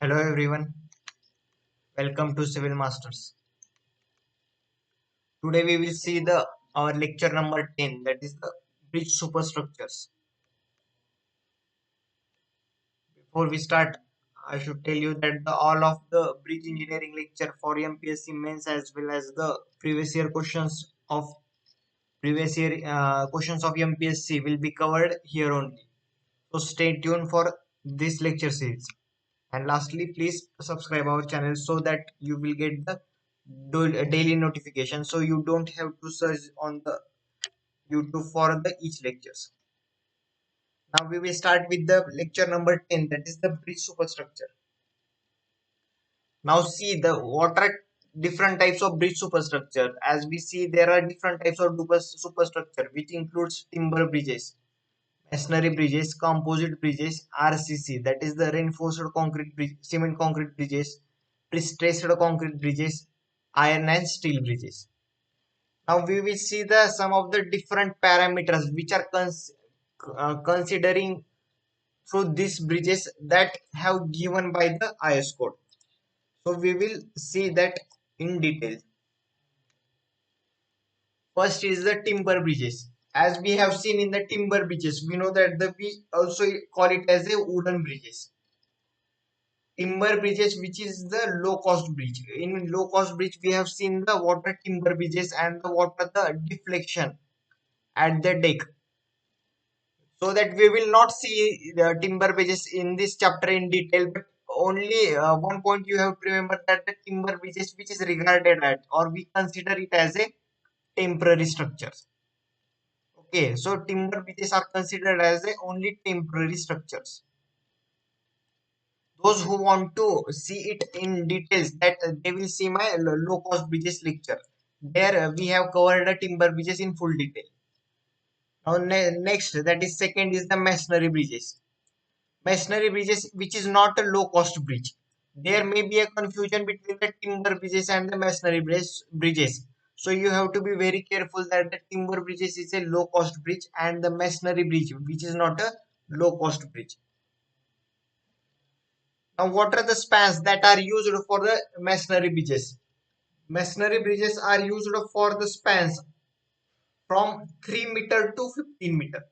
Hello everyone, welcome to Civil Masters. Today we will see the our lecture number 10, that is the bridge superstructures. Before we start, I should tell you that all of the bridge engineering lecture for MPSC mains as well as the previous year questions of MPSC will be covered here only. So stay tuned for this lecture series. And lastly, please subscribe our channel so that you will get the daily notification, so you don't have to search on the YouTube for the each lectures. Now we will start with the lecture number 10, that is the bridge superstructure. Now see the what are different types of bridge superstructure. As we see, there are different types of superstructure, which includes timber bridges, masonry bridges, composite bridges, RCC, that is the reinforced concrete bridge, cement concrete bridges, prestressed concrete bridges, iron and steel bridges. Now we will see the some of the different parameters which are considering through these bridges that have given by the IS code. So we will see that in detail. First is the timber bridges. As we have seen in the timber bridges, we know that we also call it as a wooden bridges. Timber bridges, which is the low cost bridge. In low cost bridge, we have seen the water timber bridges and the water the deflection at the deck. So that we will not see the timber bridges in this chapter in detail, but only one point you have to remember, that the timber bridges which is regarded at or we consider it as a temporary structures. Okay, so timber bridges are considered as a only temporary structures. Those who want to see it in details, that they will see my low cost bridges lecture. There we have covered the timber bridges in full detail. Now next, that is second, is the masonry bridges. Masonry bridges, which is not a low cost bridge. There may be a confusion between the timber bridges and the masonry bridges. So you have to be very careful that the timber bridges is a low cost bridge and the masonry bridge, which is not a low cost bridge. Now what are the spans that are used for the masonry bridges? Masonry bridges are used for the spans from 3 meter to 15 meter.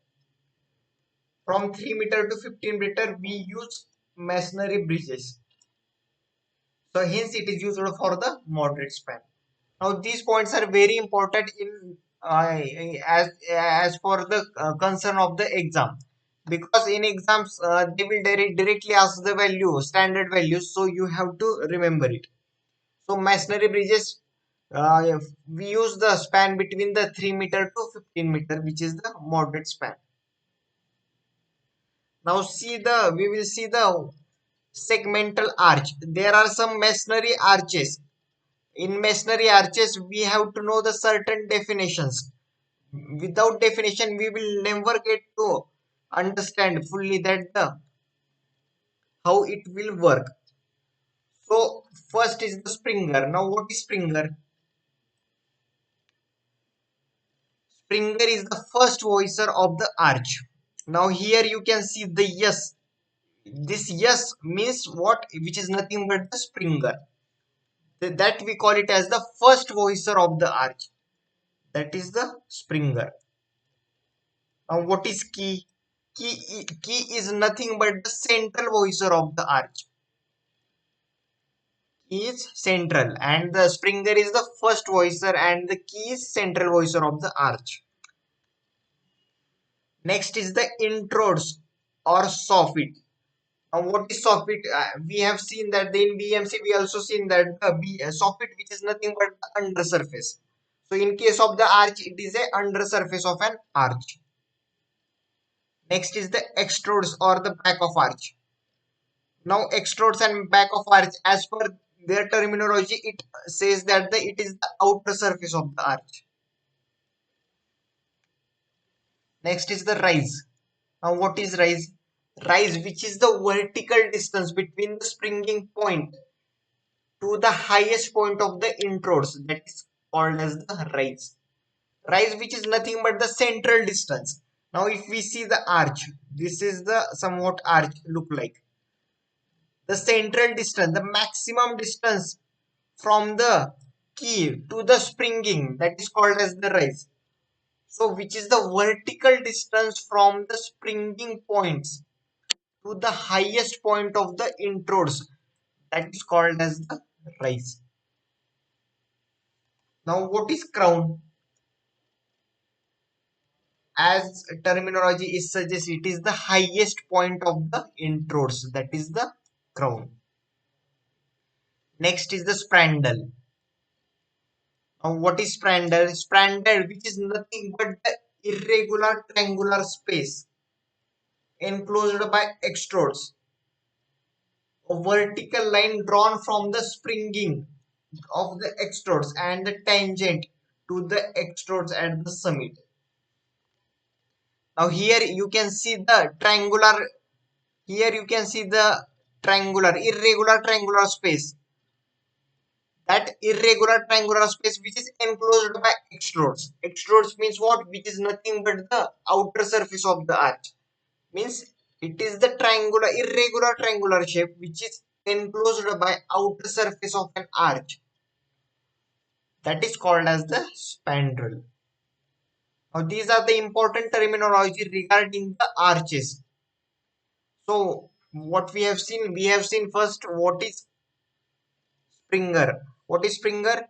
From 3 meter to 15 meter, we use masonry bridges. So hence it is used for the moderate span. Now these points are very important in as for the concern of the exam, because in exams they will directly ask the value, standard values, so you have to remember it. So masonry bridges, we use the span between the 3 meter to 15 meter, which is the moderate span. Now we will see the segmental arch. There are some masonry arches. In masonry arches, we have to know the certain definitions. Without definition, we will never get to understand fully that how it will work. So first is the springer. Now what is springer? Springer is the first voicer of the arch. Now here you can see the yes. This yes means what? Which is nothing but the springer. That we call it as the first voicer of the arch. That is the springer. Now what is key? Key is nothing but the central voicer of the arch. Key is central and the springer is the first voicer and the key is central voicer of the arch. Next is the introdes or soffit. Now what is soffit? We have seen that in BMC we also seen that the soffit, which is nothing but the undersurface. So in case of the arch, it is a undersurface of an arch. Next is the extrudes or the back of arch. Now extrudes and back of arch, as per their terminology, it says that it is the outer surface of the arch. Next is the rise. Now what is rise? Rise, which is the vertical distance between the springing point to the highest point of the introdes, that is called as the rise. Rise, which is nothing but the central distance. Now if we see the arch, this is the somewhat arch look like. The central distance, the maximum distance from the key to the springing, that is called as the rise. So which is the vertical distance from the springing points to the highest point of the introdes, that is called as the rise. Now what is crown? As terminology is suggests, it is the highest point of the introdes, that is the crown. Next is the sprandle. Now what is sprandle? Sprandle, which is nothing but the irregular triangular space enclosed by extrudes. A vertical line drawn from the springing of the extrudes and the tangent to the extrudes at the summit. Now here you can see the triangular, here you can see the triangular, irregular triangular space. That irregular triangular space which is enclosed by extrudes. Extrudes means what? Which is nothing but the outer surface of the arch. Means it is the triangular, irregular triangular shape which is enclosed by outer surface of an arch. That is called as the spandrel. Now these are the important terminology regarding the arches. So what we have seen first what is springer. What is springer?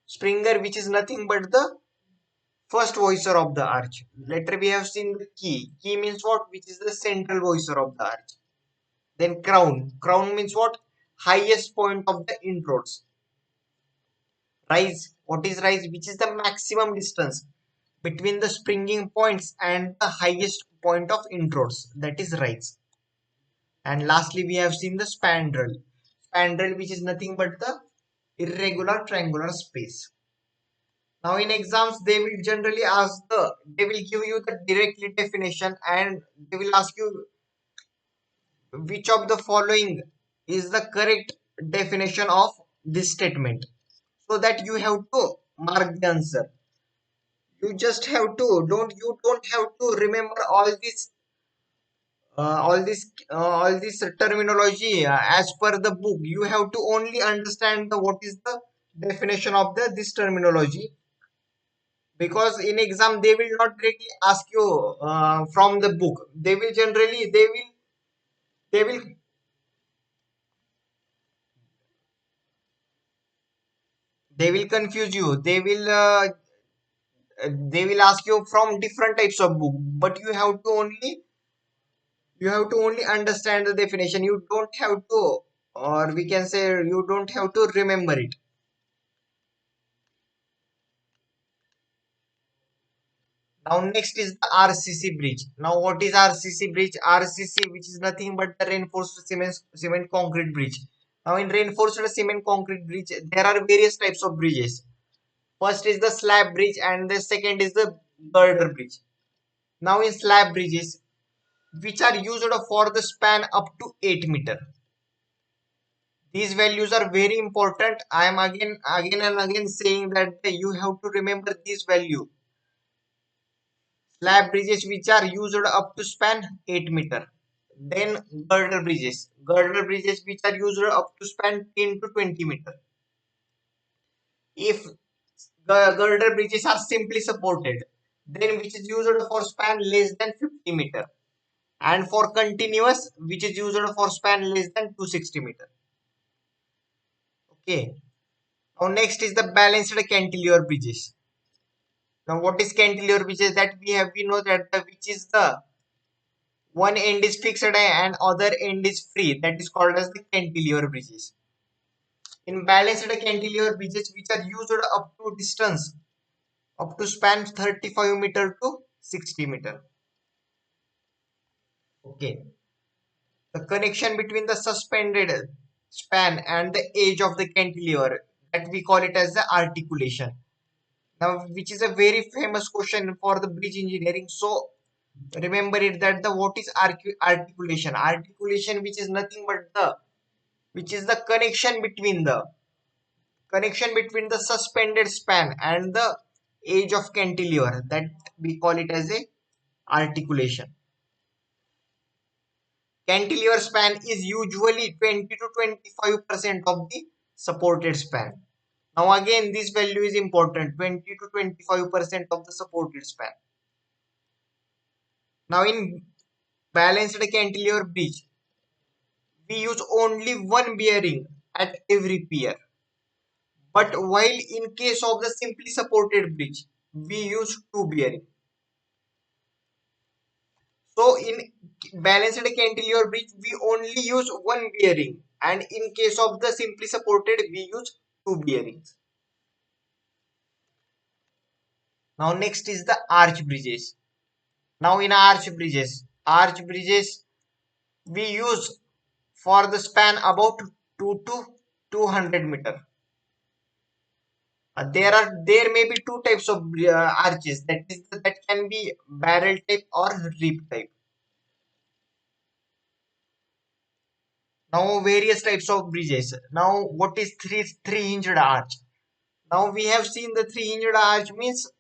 Springer, which is nothing but the first voicer of the arch. Later we have seen the key. Key means what? Which is the central voicer of the arch. Then crown. Crown means what? Highest point of the introdes. Rise. What is rise? Which is the maximum distance between the springing points and the highest point of introdes. That is rise. And lastly we have seen the spandrel. Spandrel, which is nothing but the irregular triangular space. Now in exams they will generally ask they will give you the directly definition and they will ask you which of the following is the correct definition of this statement, so that you have to mark the answer. You just have to don't have to remember all this terminology as per the book. You have to only understand what is the definition of this terminology, because in exam they will not directly ask you from the book. They will generally they will they will confuse you. They will ask you from different types of book, but you have to only understand the definition. You don't have to, or we can say you don't have to remember it. Now next is the RCC bridge. Now what is RCC bridge? RCC, which is nothing but the reinforced cement concrete bridge. Now in reinforced cement concrete bridge, there are various types of bridges. First is the slab bridge and the second is the girder bridge. Now in slab bridges, which are used for the span up to 8 meter. These values are very important. I am again and again saying that you have to remember this value. Slab bridges which are used up to span 8 meter. Then girder bridges which are used up to span 10 to 20 meter. If the girder bridges are simply supported, then which is used for span less than 50 meter. And for continuous, which is used for span less than 260 meter. Okay. Now next is the balanced cantilever bridges. Now what is cantilever bridges? That we know that which is the one end is fixed and other end is free. That is called as the cantilever bridges. In balanced cantilever bridges which are used up to distance up to span 35 meter to 60 meter. Okay. The connection between the suspended span and the edge of the cantilever, that we call it as the articulation. Now which is a very famous question for the bridge engineering. So remember it that the what is articulation? Articulation, which is nothing but the which is the connection between the suspended span and the edge of cantilever, that we call it as a articulation. Cantilever span is usually 20 to 25% of the supported span. Now again, this value is important, 20 to 25% of the supported span. Now in balanced cantilever bridge, we use only one bearing at every pier. But while in case of the simply supported bridge, we use two bearing. So in balanced cantilever bridge, we only use one bearing, and in case of the simply supported, we use two bearings. Now next is the arch bridges. Now in arch bridges we use for the span about 2 to 200 meter. There may be two types of arches, that can be barrel type or rib type. Now various types of bridges. Now what is three-hinged arch? Now we have seen the three-hinged arch means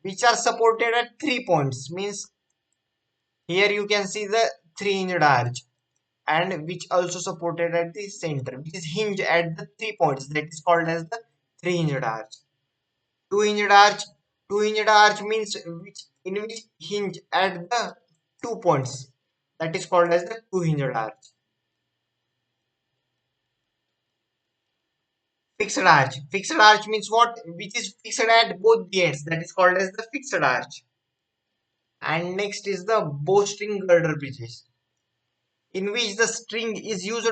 which are supported at 3 points. Means here you can see the three-hinged arch, and which also supported at the center, which is hinged at the 3 points. That is called as the three-hinged arch. Two-hinged arch. Two-hinged arch means which hinge at the 2 points. That is called as the two-hinged arch. Fixed arch. Fixed arch means what? Which is fixed at both the ends. That is called as the fixed arch. And next is the bowstring girder bridges, in which the string is used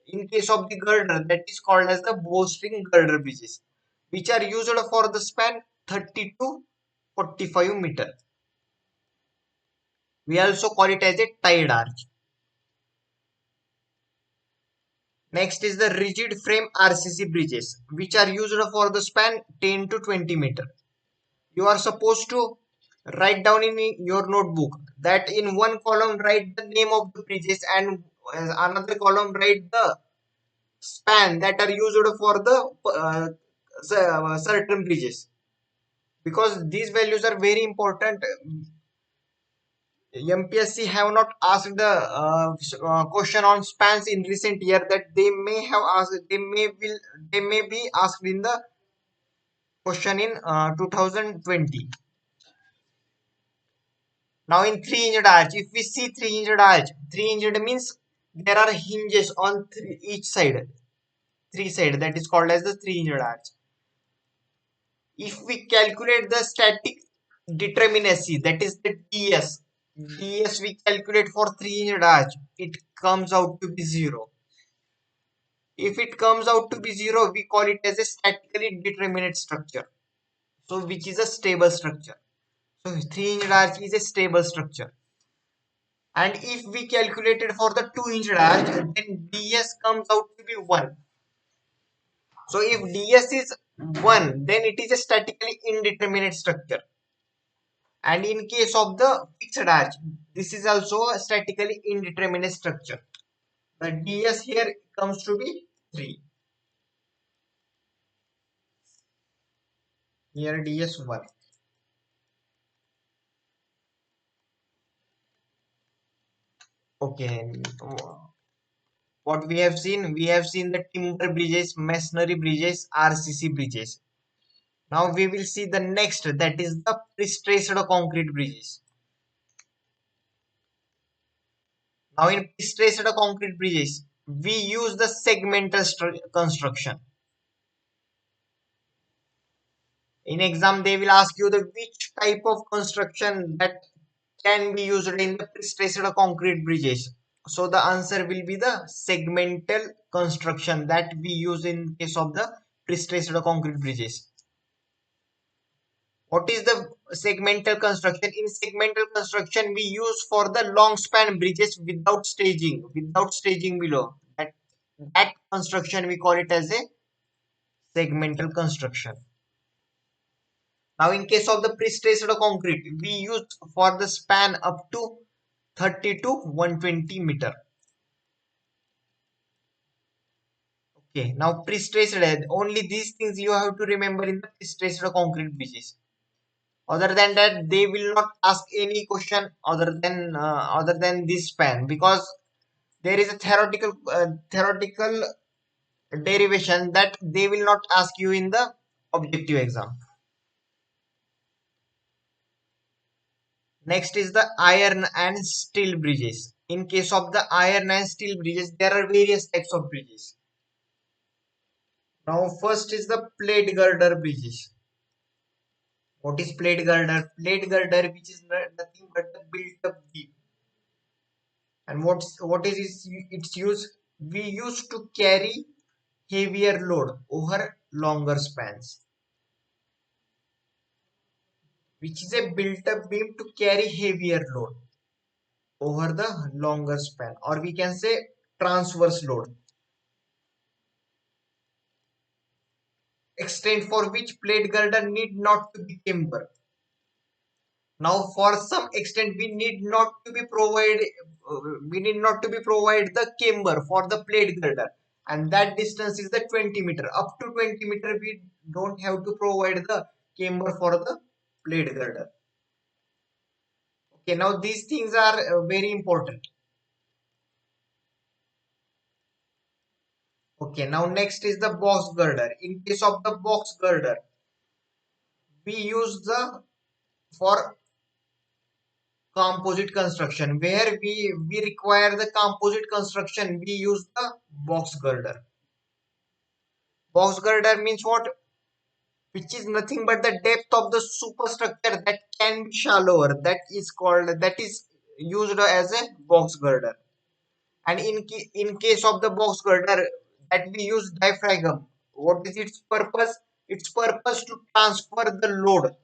in case of the girder, that is called as the bowstring girder bridges, which are used for the span 30 to 45 meter. We also call it as a tied arch. Next is the rigid frame RCC bridges, which are used for the span 10 to 20 meter. You are supposed to write down in your notebook that in one column write the name of the bridges, and another column write the span that are used for the certain bridges, because these values are very important. MPSC have not asked the question on spans in recent year, that they may have asked, they may be asked in the question in 2020. Now in three-hinged arch, if we see three-hinged arch, three-hinged means there are hinges on each side, three side, that is called as the three-hinged arch. If we calculate the static determinacy, that is the ds we calculate for three-hinged arch, it comes out to be 0. If it comes out to be 0, we call it as a statically determinate structure, so which is a stable structure. So three-hinged arch is a stable structure. And if we calculated for the two-hinged arch, then ds comes out to be 1. So if ds is 1, then it is a statically indeterminate structure. And in case of the fixed arch, this is also a statically indeterminate structure. The ds here comes to be 3. Here ds 1. Okay. What we have seen? We have seen the timber bridges, masonry bridges, RCC bridges. Now we will see the next, that is the pre-stressed concrete bridges. Now in pre-stressed concrete bridges, we use the segmental construction. In exam, they will ask you the which type of construction that can be used in the pre-stressed concrete bridges. So the answer will be the segmental construction that we use in case of the pre-stressed concrete bridges. What is the segmental construction? In segmental construction, we use for the long span bridges without staging below. That construction we call it as a segmental construction. Now, in case of the pre-stressed concrete, we use for the span up to 30 to 120 meter. Okay, now pre-stressed, only these things you have to remember in the pre-stressed concrete bridges. Other than that, they will not ask any question other than this span, because there is a theoretical derivation that they will not ask you in the objective exam. Next is the iron and steel bridges. In case of the iron and steel bridges, there are various types of bridges. Now, first is the plate girder bridges. What is plate girder? Plate girder, which is nothing but the built-up beam. And what is its use? We used to carry heavier load over longer spans, which is a built-up beam to carry heavier load over the longer span, or we can say transverse load. Extent for which plate girder need not to be camber. Now, for some extent, we need not to be provide the camber for the plate girder, and that distance is the 20 meter. Up to 20 meter, we don't have to provide the camber for the plate girder. Okay, now these things are very important. Okay, now next is the box girder. In case of the box girder, we use the for composite construction, where we require the composite construction, we use the box girder. Box girder means what? Which is nothing but the depth of the superstructure that can be shallower, that is used as a box girder. And in case of the box girder, that we use diaphragm. What is its purpose? Its purpose to transfer the load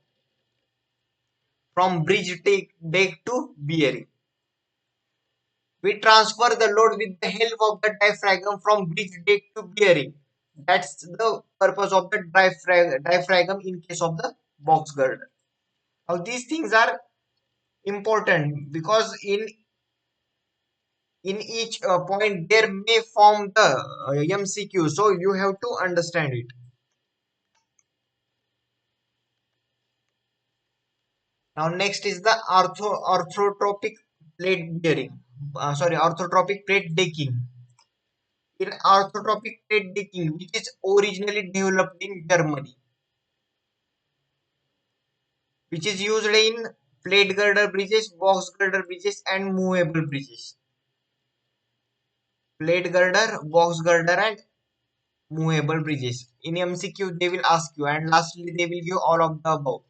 from deck to bearing. We transfer the load with the help of the diaphragm from bridge deck to bearing. That's the purpose of the diaphragm in case of the box girder. Now these things are important because in each point there may form the MCQ, so you have to understand it. Now next is the orthotropic plate bearing. Orthotropic plate decking. In orthotropic plate decking, which is originally developed in Germany, which is used in plate girder bridges, box girder bridges, and movable bridges. Plate girder, box girder, and movable bridges. In MCQ, they will ask you, and lastly, they will give all of the above.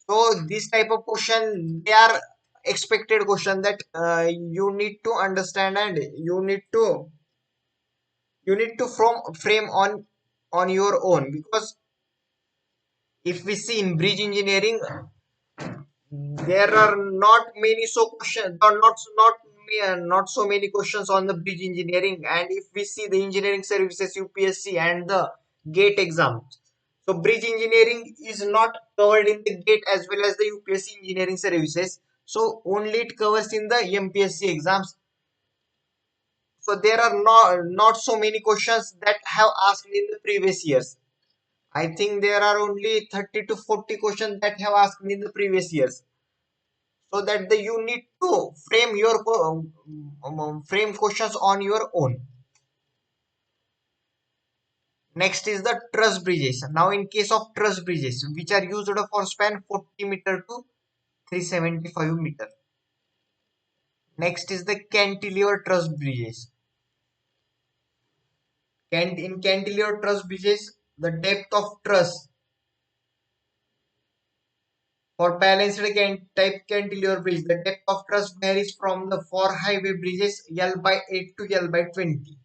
So, this type of question, they are expected question that you need to understand, and you need to frame on your own, because if we see in bridge engineering, there are not many so questions, or not so many questions on the bridge engineering. And if we see the engineering services UPSC and the gate exams, so bridge engineering is not covered in the gate as well as the UPSC engineering services, so only it covers in the MPSC exams. So there are not so many questions that have asked in the previous years. I think there are only 30 to 40 questions that have asked in the previous years, so that you need to frame questions on your own. Next is the truss bridges. Now in case of truss bridges, which are used for span 40 meter to 375 meter. Next is the cantilever truss bridges. In cantilever truss bridges, the depth of truss for balanced type cantilever bridge, the depth of truss varies from the for highway bridges L by 8 to L by 20.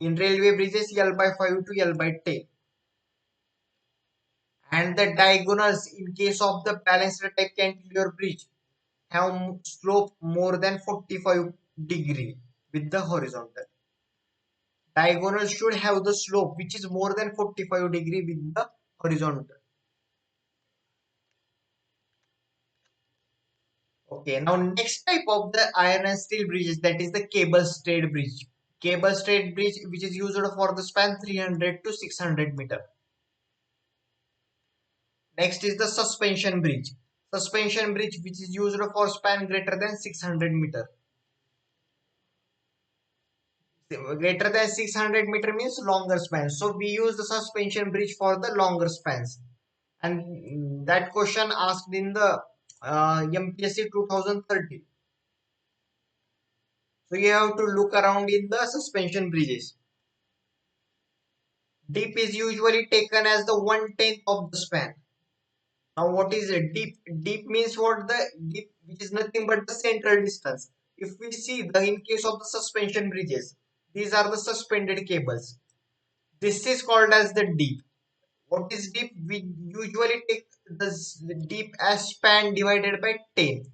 In railway bridges, L by 5 to L by 10. And the diagonals in case of the balanced type cantilever bridge have slope more than 45 degree with the horizontal. Diagonal should have the slope which is more than 45 degree with the horizontal. Okay, now next type of the iron and steel bridges, that is the cable stayed bridge. Cable stayed bridge, which is used for the span 300 to 600 meter. Next is the suspension bridge. Suspension bridge which is used for span greater than 600 meter. Greater than 600 meter means longer span. So we use the suspension bridge for the longer spans. And that question asked in the MPSC 2030. So you have to look around in the suspension bridges. Deep is usually taken as the 1/10 of the span. Now what is a deep? Deep means what? The deep which is nothing but the central distance. If we see the in case of the suspension bridges, these are the suspended cables. This is called as the deep. What is deep? We usually take the deep as span divided by 10.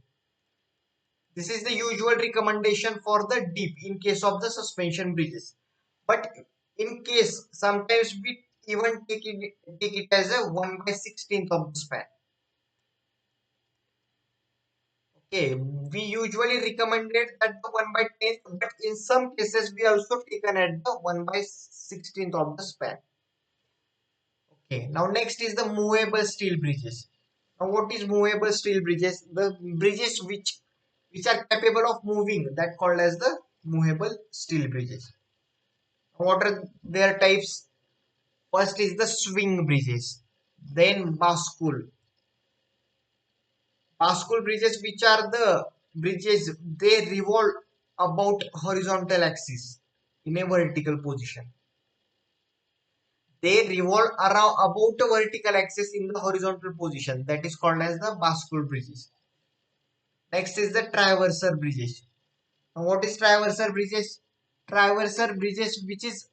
This is the usual recommendation for the deep in case of the suspension bridges. But in case sometimes we even take it as a 1/16th of the span. Okay, we usually recommended that the 1/10th, but in some cases we also taken at the 1/16th of the span. Okay, now next is the movable steel bridges. Now what is movable steel bridges? The bridges which are capable of moving, that called as the movable steel bridges. What are their types? First is the swing bridges, then bascule. Bascule bridges, which are the bridges, they revolve about horizontal axis in a vertical position. They revolve around about a vertical axis in the horizontal position. That is called as the bascule bridges. Next is the traverser bridges. Now what is traverser bridges? Traverser bridges, which is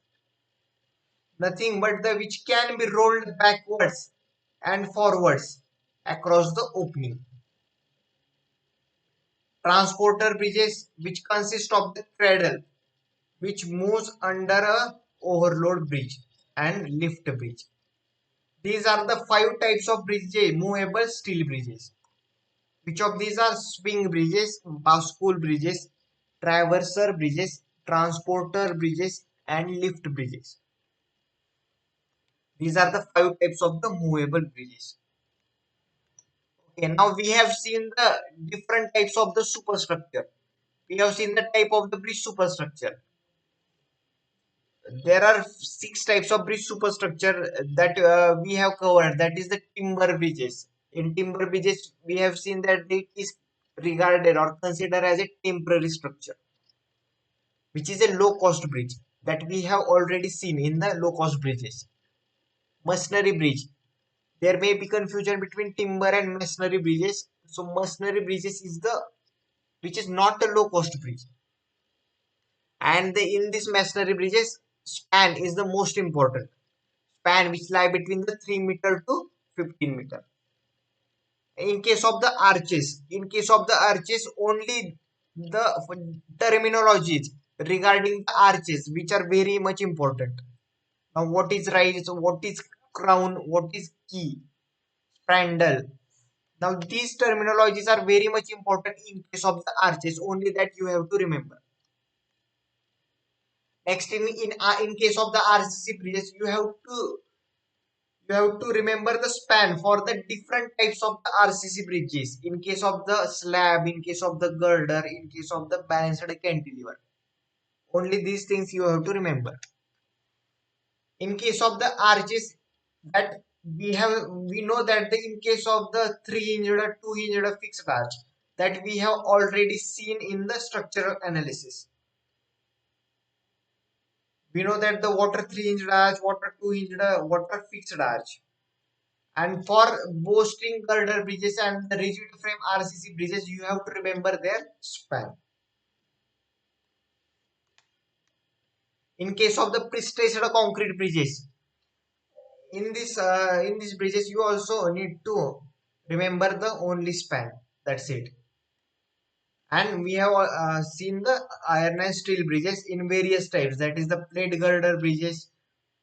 nothing but the which can be rolled backwards and forwards across the opening. Transporter bridges, which consist of the cradle which moves under a overload bridge and lift bridge. These are the 5 types of bridges, movable steel bridges. Which of these are swing bridges, bascule bridges, traverser bridges, transporter bridges, and lift bridges? These are the 5 types of the movable bridges. Okay, now we have seen the different types of the superstructure. We have seen the type of the bridge superstructure. There are 6 types of bridge superstructure that we have covered. That is the timber bridges. In timber bridges, we have seen that it is regarded or considered as a temporary structure, which is a low cost bridge that we have already seen in the low cost bridges. Masonry bridge. There may be confusion between timber and masonry bridges. So masonry bridges is the which is not a low cost bridge. And in this masonry bridges, span is the most important. Span which lie between the 3 meter to 15 meter. In case of the arches, only the terminologies regarding the arches which are very much important. Now, what is rise, what is crown, what is key, spandrel. Now, these terminologies are very much important in case of the arches. Only that you have to remember. Next, in case of the RCC bridges, you have to remember the span for the different types of the RCC bridges. In case of the slab, in case of the girder, in case of the balanced cantilever. Only these things you have to remember. In case of the arches, that we know that in case of the 3-hinged or 2-hinged fixed arch, that we have already seen in the structural analysis. We know that the water 3-hinged arch, water 2-hinged, water fixed arch. And for bowstring girder bridges and the rigid frame RCC bridges, you have to remember their span. In case of the pre-stressed concrete bridges, in these bridges, you also need to remember the only span. That's it. And we have seen the iron and steel bridges in various types. That is the plate girder bridges,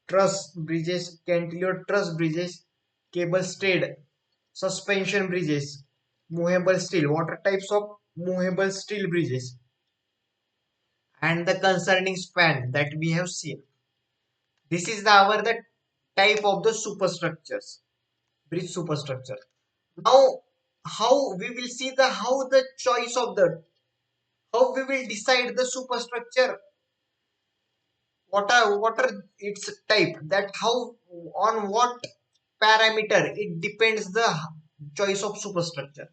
truss bridges, cantilever truss bridges, cable stayed, suspension bridges, movable steel. What are types of movable steel bridges? And the concerning span that we have seen. This is the type of the superstructures. bridge superstructure. Now, how we will see the how the choice of the how we will decide the superstructure, what are its type, that how on what parameter it depends the choice of superstructure.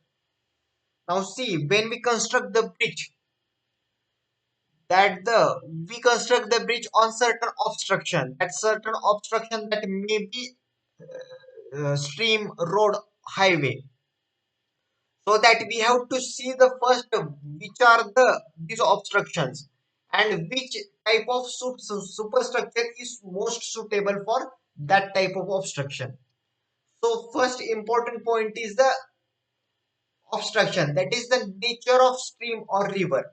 Now see, when we construct the bridge, that the we construct the bridge on certain obstruction, that may be stream, road, highway. So that we have to see the first which are the these obstructions and which type of superstructure is most suitable for that type of obstruction. So first important point is the obstruction, that is the nature of stream or river,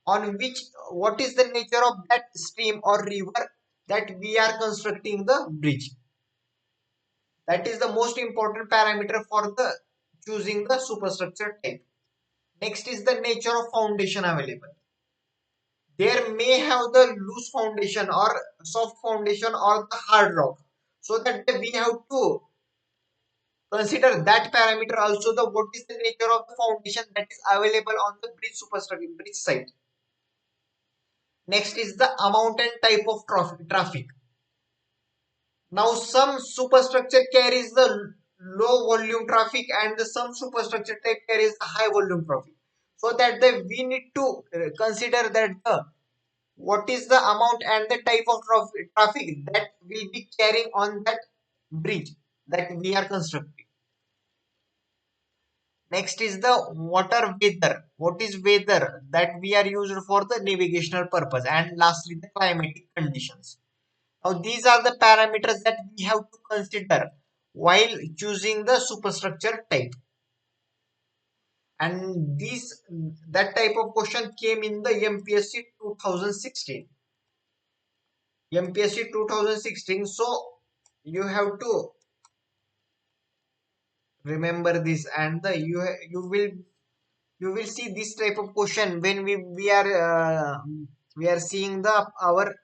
on which what is the nature of that stream or river that we are constructing the bridge. That is the most important parameter for the choosing the superstructure type. Next is the nature of foundation available. There may have the loose foundation or soft foundation or the hard rock. So that we have to consider that parameter also, the what is the nature of the foundation that is available on the bridge superstructure bridge site. Next is the amount and type of traffic. Now some superstructure carries the low volume traffic and some superstructure type carries the high volume traffic. So that we need to consider that what is the amount and the type of traffic that will be carrying on that bridge that we are constructing. Next is the water weather. What is weather? That we are used for the navigational purpose. And lastly, the climatic conditions. Now, these are the parameters that we have to consider while choosing the superstructure type. And that type of question came in the MPSC 2016. MPSC 2016. So you have to remember this, and you will see this type of question when we are seeing the our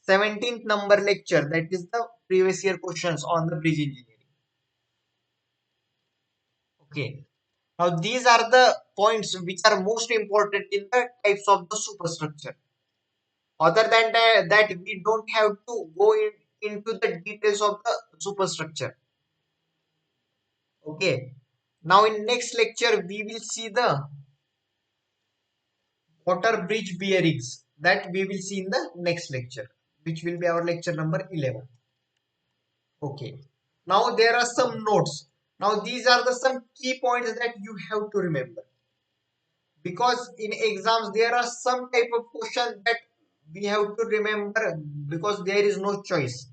17th number lecture, that is the previous year questions on the bridge engineering. Okay, now these are the points which are most important in the types of the superstructure. Other than that we don't have to go into the details of the superstructure. Okay, now in next lecture we will see the water bridge bearings, that we will see in the next lecture, which will be our lecture number 11. Okay, now there are some notes. Now these are the some key points that you have to remember, because in exams there are some type of questions that we have to remember because there is no choice.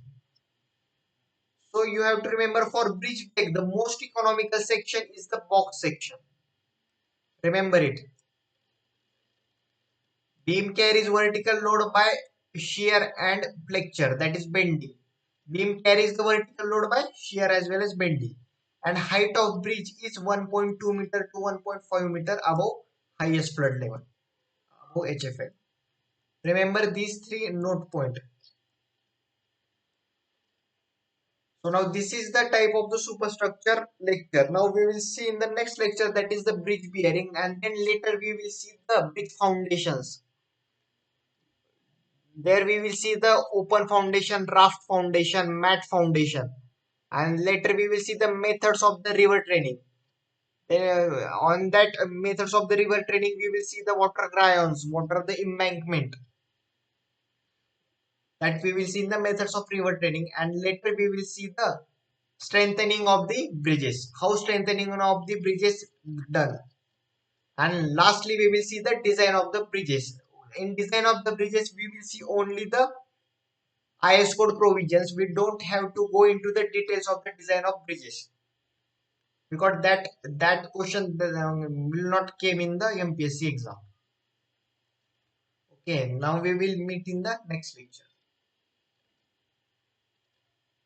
So you have to remember, for bridge deck the most economical section is the box section. Remember it. Beam carries vertical load by shear and flexure, that is bending. Beam carries the vertical load by shear as well as bending. And height of bridge is 1.2 meter to 1.5 meter above highest flood level, above HFL. Remember these three note point. So now this is the type of the superstructure lecture. Now we will see in the next lecture, that is the bridge bearing, and then later we will see the bridge foundations. There we will see the open foundation, raft foundation, mat foundation, and later we will see the methods of the river training. On that methods of the river training, we will see the water cryons, what are the embankment. That we will see in the methods of river training, and later we will see the strengthening of the bridges. How strengthening of the bridges done. And lastly, we will see the design of the bridges. In design of the bridges, we will see only the IS code provisions. We don't have to go into the details of the design of bridges, because that question will not came in the MPSC exam. Okay, now we will meet in the next lecture.